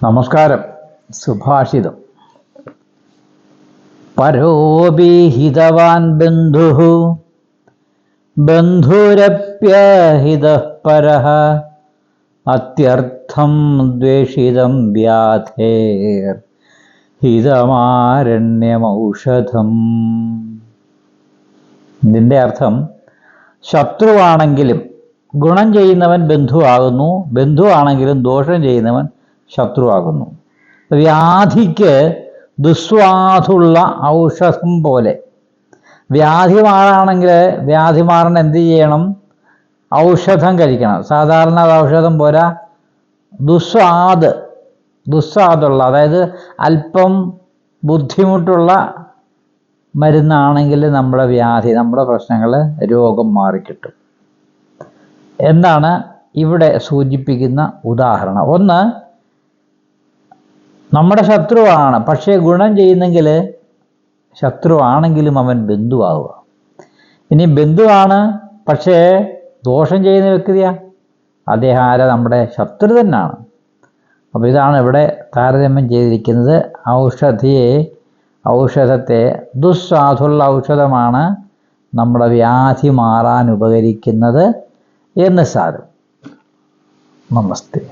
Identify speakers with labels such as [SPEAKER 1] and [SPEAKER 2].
[SPEAKER 1] നമസ്കാരം. സുഭാഷിതം. പരോപിഹിതവാൻ ബന്ധുഃ ബന്ധുരപ്യഹിതഃ പരഃ അത്യർത്ഥം ദ്വേഷിതം വ്യാധേർ ഹിതമാരണ്യമൗഷധം. ഇതിൻ്റെ അർത്ഥം, ശത്രുവാണെങ്കിലും ഗുണം ചെയ്യുന്നവൻ ബന്ധുവാകുന്നു, ബന്ധുവാണെങ്കിലും ദോഷം ചെയ്യുന്നവൻ ശത്രുവാകുന്നു. വ്യാധിക്ക് ദുസ്വാദുള്ള ഔഷധം പോലെ. വ്യാധി മാറാണെങ്കിൽ വ്യാധി മാറാൻ എന്ത് ചെയ്യണം? ഔഷധം കഴിക്കണം. സാധാരണ ഔഷധം പോരാ, ദുസ്വാദുള്ള, അതായത് അല്പം ബുദ്ധിമുട്ടുള്ള മരുന്നാണെങ്കിൽ നമ്മുടെ വ്യാധി, നമ്മുടെ പ്രശ്നങ്ങൾ, രോഗം മാറിക്കിട്ടും എന്നാണ് ഇവിടെ സൂചിപ്പിക്കുന്ന ഉദാഹരണം. ഒന്ന്, നമ്മുടെ ശത്രുവാണ്, പക്ഷേ ഗുണം ചെയ്യുന്നെങ്കിൽ ശത്രുവാണെങ്കിലും അവൻ ബന്ധുവാകുക. ഇനി ബന്ധുവാണ് പക്ഷേ ദോഷം ചെയ്യുന്ന വ്യക്തിയാണ്, അദ്ദേഹം ആരാ? നമ്മുടെ ശത്രു തന്നെയാണ്. അപ്പോൾ ഇതാണ് ഇവിടെ താരതമ്യം ചെയ്തിരിക്കുന്നത്. ഔഷധത്തെ ദുസ്വാദുള്ള ഔഷധമാണ് നമ്മുടെ വ്യാധി മാറാൻ ഉപകരിക്കുന്നത് എന്ന് സാരം. നമസ്തേ.